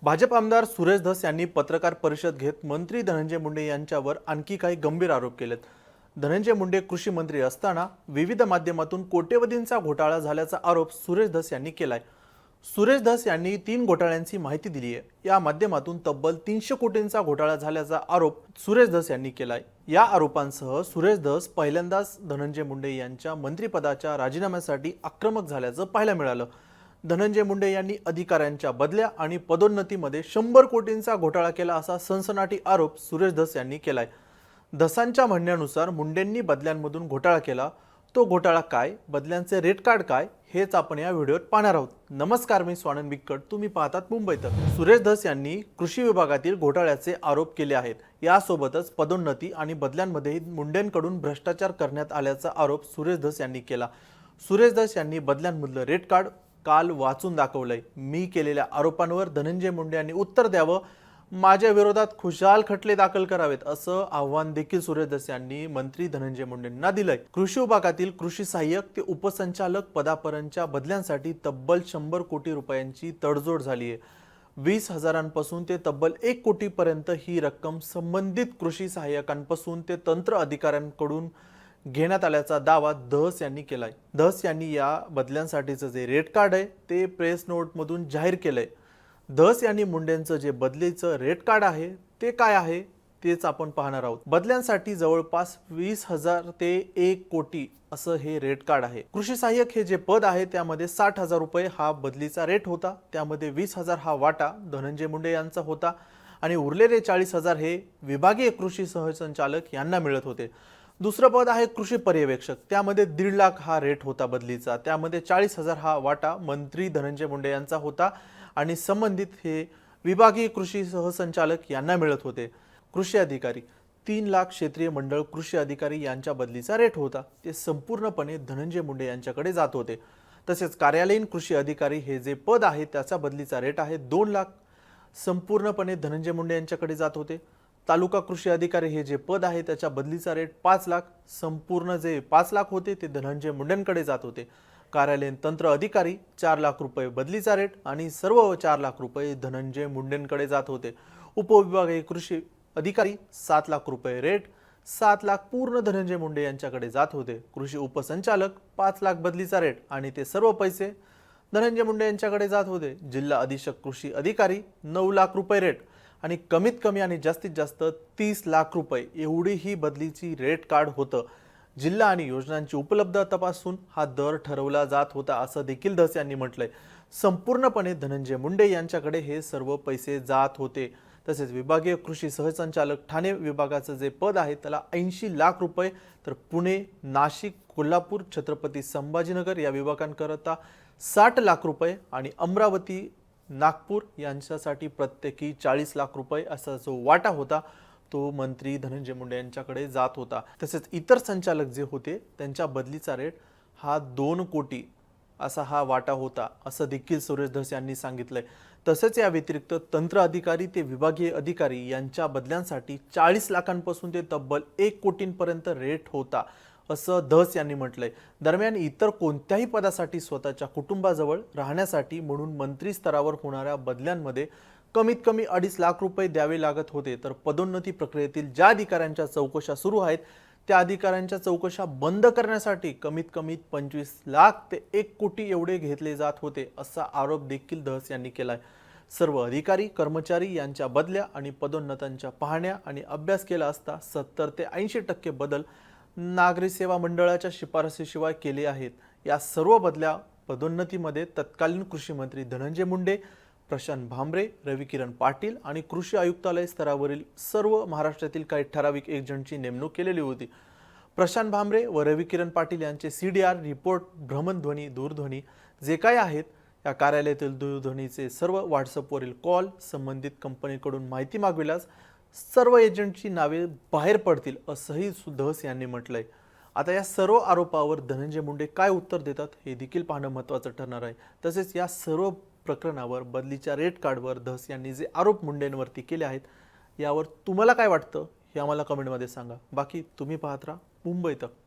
भाजप आमदार सुरेश धस यांनी पत्रकार परिषद घेत मंत्री धनंजय मुंडे यांच्यावर आणखी काही गंभीर आरोप केलेत। धनंजय मुंडे कृषी मंत्री असताना विविध माध्यमातून कोट्यवधींचा घोटाळा झाल्याचा आरोप सुरेश धस यांनी केलाय। सुरेश धस यांनी 3 घोटाळ्यांची माहिती दिली आहे। या माध्यमातून तब्बल 300 कोटींचा घोटाळा झाल्याचा आरोप सुरेश धस यांनी केलाय। या आरोपांसह सुरेश धस पहिल्यांदाच धनंजय मुंडे यांच्या मंत्रिपदाच्या राजीनाम्यासाठी आक्रमक झाल्याचं पाहायला मिळालं। धनंजय मुंडे यांनी अधिकाऱ्यांच्या बदल्या आणि पदोन्नतीमध्ये 100 कोटींचा घोटाळा केला असा सनसनाटी आरोप सुरेश धस यांनी केलाय। धसांच्या म्हणण्यानुसार मुंडेंनी बदल्यांमधून घोटाळा केला। तो घोटाळा काय, बदल्यांचे रेट कार्ड काय, हेच आपण या व्हिडिओत पाहणार आहोत। नमस्कार, मी स्वानंद बिक्कट, तुम्ही पाहतात मुंबई तक। सुरेश धस यांनी कृषी विभागातील घोटाळ्याचे आरोप केले आहेत। यासोबतच पदोन्नती आणि बदल्यांमध्ये मुंडेंकडून भ्रष्टाचार करण्यात आल्याचा आरोप सुरेश धस यांनी केला। सुरेश धस यांनी बदल्यांमधलं रेट कार्ड काल वाचून दाखवलंय। मी केलेल्या आरोपांवर धनंजय मुंडे यांनी उत्तर द्यावं, माझ्या विरोधात खुशाल खटले दाखल करावेत असं आव्हान देखील सुरेश धस यांनी मंत्री धनंजय मुंडेंना दिलंय। कृषी विभागातील कृषी सहाय्यक ते उपसंचालक पदापर्यंतच्या बदल्यांसाठी तब्बल 100 कोटी रुपयांची तडजोड झाली आहे। 20,000पासून ते तब्बल 1 कोटीपर्यंत ही रक्कम संबंधित कृषी सहाय्यकांपासून ते तंत्र अधिकाऱ्यांकडून घेण्यात आल्याचा दावा धस यांनी केलाय। धस यांनी या बदल्यांसाठीचं जे रेट कार्ड आहे ते प्रेस नोटमधून जाहीर केलंय। धस यांनी मुंडेंचं जे बदलीचं रेट कार्ड आहे ते काय आहे तेच आपण पाहणार आहोत। बदल्यांसाठी जवळपास 20,000 ते 1 कोटी असं हे रेट कार्ड आहे। कृषी सहाय्यक हे जे पद आहे त्यामध्ये 60,000 रुपये हा बदलीचा रेट होता। त्यामध्ये 20,000 हा वाटा धनंजय मुंडे यांचा होता आणि उरलेले 40,000 हे विभागीय कृषी सहसंचालक यांना मिळत होते। दुसरं पद आहे कृषी पर्यवेक्षक, त्यामध्ये 1.5 लाख हा रेट होता बदलीचा। त्यामध्ये 40,000 हा वाटा मंत्री धनंजय मुंडे यांचा होता आणि संबंधित हे विभागीय कृषी सहसंचालक यांना मिळत होते। कृषी अधिकारी 3 लाख क्षेत्रीय मंडळ कृषी अधिकारी यांच्या बदलीचा रेट होता, ते संपूर्णपणे धनंजय मुंडे यांच्याकडे जात होते। तसेच कार्यालयीन कृषी अधिकारी हे जे पद आहे त्याचा बदलीचा रेट आहे 2 लाख, संपूर्णपणे धनंजय मुंडे यांच्याकडे जात होते। तालुका कृषी अधिकारी हे जे पद आहे त्याच्या बदलीचा रेट 5 लाख, संपूर्ण जे 5 लाख होते ते धनंजय मुंडेंकडे जात होते। कार्यालयीन तंत्र अधिकारी 4 लाख रुपये बदलीचा रेट आणि सर्व 4 लाख रुपये धनंजय मुंडेंकडे जात होते। उपविभागीय कृषी अधिकारी 7 लाख रुपये रेट, 7 लाख पूर्ण धनंजय मुंडे यांच्याकडे जात होते। कृषी उपसंचालक 5 लाख बदलीचा रेट आणि ते सर्व पैसे धनंजय मुंडे यांच्याकडे जात होते। जिल्हा अधीक्षक कृषी अधिकारी 9 लाख रुपये रेट आणि कमीत कमी आणि जास्तीत जास्त 30 लाख रुपये एवढी ही बदलीची रेट कार्ड होतं। जिल्हा आणि योजनांची उपलब्धता तपासून हा दर ठरवला जात होता असं देखील धस यांनी म्हटलंय। संपूर्णपणे धनंजय मुंडे यांच्याकडे हे सर्व पैसे जात होते। तसेच विभागीय कृषी सहसंचालक ठाणे विभागाचं जे पद आहे त्याला 80 लाख रुपये, तर पुणे, नाशिक, कोल्हापूर, छत्रपती संभाजीनगर या विभागांकरता 60 लाख रुपये आणि अमरावती, नागपूर यांच्यासाठी प्रत्येकी 40 लाख रुपये असा जो वाटा होता तो मंत्री धनंजय मुंडे यांच्याकडे जात होता। तसेच इतर संचालक जे होते त्यांच्या बदलीचा रेट हा 2 कोटी असा हा वाटा होता असं देखील सुरेश धस यांनी सांगितलंय। तसेच या व्यतिरिक्त तंत्र अधिकारी ते विभागीय अधिकारी यांच्या बदल्यांसाठी 40 लाखांपासून ते तब्बल 1 कोटींपर्यंत रेट होता असं धस यांनी म्हटलंय। दरम्यान इतर कोणत्याही पदासाठी स्वतःच्या कुटुंबाजवळ राहण्यासाठी म्हणून मंत्री स्तरावर होणाऱ्या बदल्यांमध्ये कमीत कमी 2.5 लाख रुपये द्यावे लागत होते। तर पदोन्नती प्रक्रियेतील ज्या अधिकाऱ्यांच्या चौकशा सुरू आहेत त्या अधिकाऱ्यांच्या चौकशा बंद करण्यासाठी कमीत कमी 25 लाख ते 1 कोटी एवढे घेतले जात होते असा आरोप देखील धस यांनी केलाय। सर्व अधिकारी कर्मचारी यांच्या बदल्या आणि पदोन्नत्यांच्या पाहण्या आणि अभ्यास केला असता 70 ते 80% बदल नागरी सेवा मंडळाच्या शिफारसीशिवाय केले आहेत। या सर्व बदल्या पदोन्नतीमध्ये तत्कालीन कृषी मंत्री धनंजय मुंडे, प्रशांत भामरे, रविकिरण पाटील आणि कृषी आयुक्तालय स्तरावरील सर्व महाराष्ट्रातील काही ठराविक एजंटची नेमणूक केलेली होती। प्रशांत भामरे व रविकिरण पाटील यांचे CDR रिपोर्ट, भ्रमणध्वनी, दूरध्वनी जे काही आहेत या कार्यालयातील दूरध्वनीचे सर्व व्हॉट्सअपवरील कॉल, संबंधित कंपनीकडून माहिती मागविल्यास सर्व एजंटची नावे बाहेर पडतील असंही धस यांनी म्हटलंय। आता या सर्व आरोपावर धनंजय मुंडे काय उत्तर देतात हे देखील पाहणं महत्त्वाचं ठरणार आहे। तसेच या सर्व प्रकरणावर बदलीच्या रेट कार्डवर धस यांनी जे आरोप मुंडेंवरती केले आहेत यावर तुम्हाला काय वाटतं हे आम्हाला कमेंटमध्ये सांगा। बाकी तुम्ही पाहत राहा मुंबई तक।